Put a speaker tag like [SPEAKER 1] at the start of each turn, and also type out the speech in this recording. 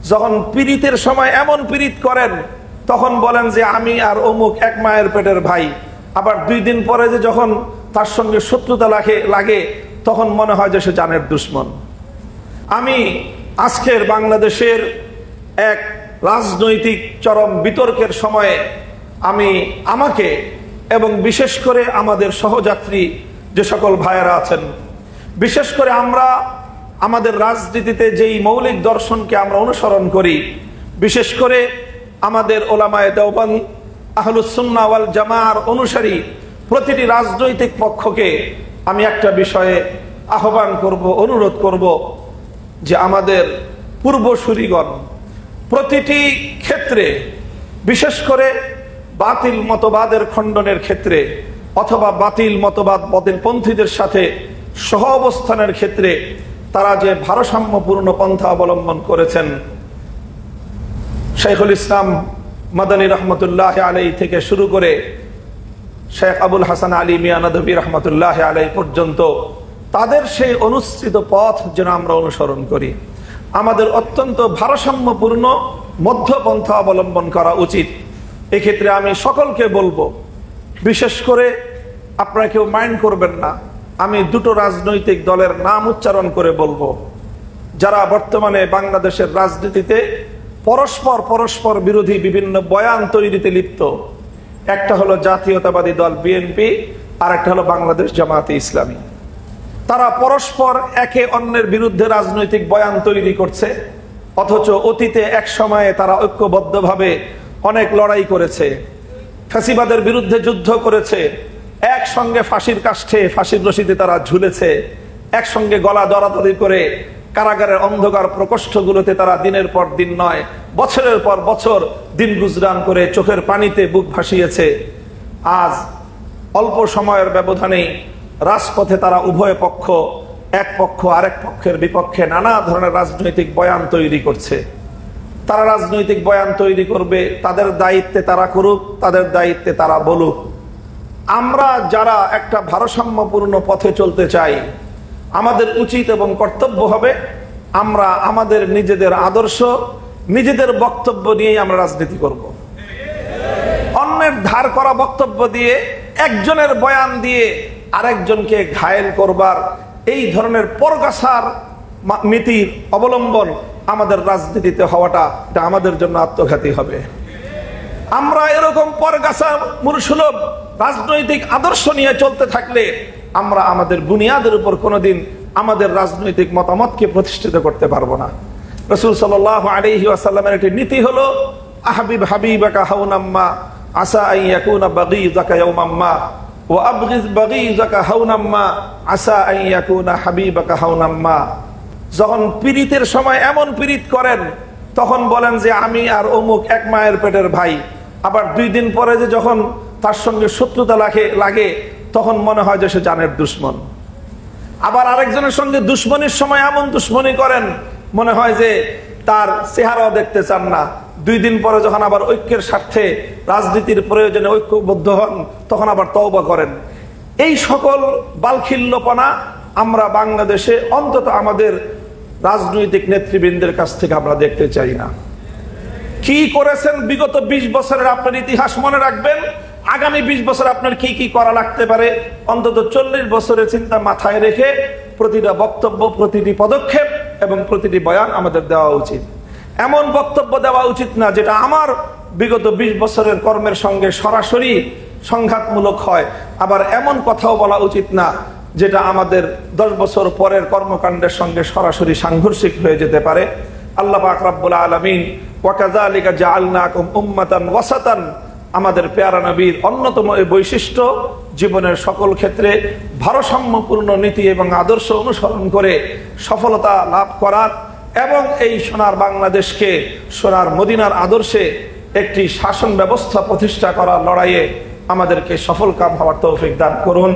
[SPEAKER 1] যখন পীড়িতের সময় এমন পীড়িত করেন তখন বলেন যে আমি আর অমুক এক মায়ের পেটের ভাই, আবার 2 দিন পরে যে যখন তার সঙ্গে শত্রুতা লাগে তখন মনে হয় যে সে জানের দুশ্মন। আমি আজকের বাংলাদেশের এক রাজনৈতিক চরম বিতর্কের সময়ে আমাকে এবং বিশেষ করে আমাদের সহযাত্রী যে সকল ভাইয়েরা আছেন, বিশেষ করে আমরা আমাদের রাজনীতিতে যেই মৌলিক দর্শনকে আমরা অনুসরণ করি, বিশেষ করে আমাদের ওলামায়ে দেওবন্দ আহলুস সুন্নাহ ওয়াল জামাআর অনুসারী প্রতিটি রাজনৈতিক পক্ষকে আমি একটা বিষয়ে আহ্বান করব, অনুরোধ করব যে আমাদের পূর্বসূরিগণ প্রতিটি ক্ষেত্রে, বিশেষ করে বাতিল মতবাদের খণ্ডনের ক্ষেত্রে অথবা বাতিল মতবাদ পন্থীদের সাথে সহ অবস্থানের ক্ষেত্রে তারা যে ভারসাম্যপূর্ণ পন্থা অবলম্বন করেছেন, শাইখুল ইসলাম মাদানী রহমতুল্লাহ আলাইহি থেকে শুরু করে শেখ আবুল হাসান আলী মিয়া নদভী রহমতুল্লাহ আলাইহি পর্যন্ত তাদের সেই অনুসৃত পথ যেন আমরা অনুসরণ করি। আমাদের অত্যন্ত ভারসাম্যপূর্ণ মধ্যপন্থা অবলম্বন করা উচিত। এক্ষেত্রে আমি সকলকে বলবো, বিশেষ করে আপনারা কেউ মাইন্ড করবেন না, আমি 2টো রাজনৈতিক দলের নাম উচ্চারণ করে বলবো যারা বর্তমানে বাংলাদেশের রাজনীতিতে পরস্পর বিরোধী বিভিন্ন বয়ান তৈরিতে লিপ্ত। একটা হলো জাতীয়তাবাদী দল বিএনপি, আর একটা হলো বাংলাদেশ জামায়াতে ইসলামী। তারা পরস্পর একে অন্যের বিরুদ্ধে রাজনৈতিক বয়ান তৈরি করছে, অথচ অতীতে এক সময়ে তারা ঐক্যবদ্ধভাবে অনেক লড়াই করেছে, ফ্যাসিবাদের বিরুদ্ধে যুদ্ধ করেছে, একসঙ্গে ফাঁসির কাষ্ঠে ফাঁসির রশিতে তারা ঝুলেছে, একসঙ্গে গলা দরাদরি করে কারাগারের অন্ধকার প্রকোষ্ঠগুলোতে তারা দিনের পর দিন নয় বছরের পর বছর দিন গুজরান করে চোখের পানিতে বুক ভাসিয়েছে। আজ অল্প সময়ের ব্যবধানেই রাজপথে তারা উভয় পক্ষ, এক পক্ষ আরেক পক্ষের বিপক্ষে নানা ধরনের রাজনৈতিক বয়ান তৈরি করছে। তারা রাজনৈতিক বয়ান তৈরি করবে, তাদের দায়িত্বে তারা করুক, তাদের দায়িত্বে তারা বলুক। আমরা যারা একটা ভারসাম্যপূর্ণ পথে চলতে চাই, আমাদের উচিত এবং কর্তব্য হবে আমরা আমাদের নিজেদের আদর্শ, নিজেদের বক্তব্য নিয়েই আমরা রাজনীতি করব। অন্যের ধার করা বক্তব্য দিয়ে, একজনের বয়ান দিয়ে আরেকজনকে ঘায়েল করবার এই ধরনের পরগাছার নীতির অবলম্বন আমাদের রাজনীতিতে হওয়াটা এটা আমাদের জন্য আত্মঘাতী হবে। আমরা এরকম পরগাছা মূলসুলভ রাজনৈতিক আদর্শ নিয়ে চলতে থাকলে আমরা আমাদের বুনিয়াদের উপর কোনোদিন আমাদের রাজনৈতিক মতামতকে প্রতিষ্ঠিত করতে পারবো না। রাসূল সাল্লাল্লাহু আলাইহি ওয়াসাল্লামের একটি নীতি হলো আহবিব হাবিবাকা হাউনাম্মা আসা আন ইয়াকুনা বাগীযাকা ইয়াওমাম্মা ওয়া আবগিজ বাগীযাকা হাউনাম্মা আসা আন ইয়াকুনা হাবিবাকা হাউনাম্মা। যখন পীড়িতের সময় এমন পীড়িত করেন তখন বলেন যে আমি আর অমুক এক মায়ের পেটের ভাই, আবার 2 দিন পরে যে যখন তার সঙ্গে শত্রুতা লাগে তখন মনে হয় যে সে জানের দুশ্মন। আবার আরেকজনের সঙ্গে দুশ্মনির সময় এমন দুশ্মনী করেন মনে হয় যে তার চেহারাও দেখতে চান না। 2 দিন পরে যখন আবার ঐক্যের স্বার্থে রাজনীতির প্রয়োজনে ঐক্যবদ্ধ হন তখন আবার তওবা করেন। এই সকল বালখিল্যপনা আমরা বাংলাদেশে অন্তত আমাদের রাজনৈতিক নেতৃবৃন্দের কাছ থেকে আমরা দেখতে চাই না। কি করেছেন বিগত 20 বছরের আপনার ইতিহাস মনে রাখবেন, আগামী 20 বছর আপনার কি কি করা লাগতে পারে অন্তত 40 বছরের চিন্তা মাথায় রেখে প্রতিটা বক্তব্য, প্রতিটি পদক্ষেপ এবং প্রতিটি বয়ান আমাদের দেওয়া উচিত। এমন বক্তব্য দেওয়া উচিত না যেটা আমার বিগত 20 বছরের কর্মের সঙ্গে সরাসরি সংঘাতমূলক হয়, আবার এমন কথাও বলা উচিত না যেটা আমাদের 10 বছর পরের কর্মকাণ্ডের সঙ্গে সরাসরি সাংঘর্ষিক হয়ে যেতে পারে। আল্লাহ পাক রব্বুল আলামিন ওয়া কাযালিকা জাআলনাকুম উম্মাতান ওয়াসাতান, আমাদের পেয়ারা নবীর অন্যতম এই বৈশিষ্ট্য জীবনের সকল ক্ষেত্রে ভারসাম্যপূর্ণ নীতি এবং আদর্শ অনুসরণ করে সফলতা লাভ করার এবং এই সোনার বাংলাদেশকে সোনার মদিনার আদর্শে একটি শাসন ব্যবস্থা প্রতিষ্ঠা করার লড়াইয়ে আমাদেরকে সফলকাম হওয়ার তৌফিক দান করুন।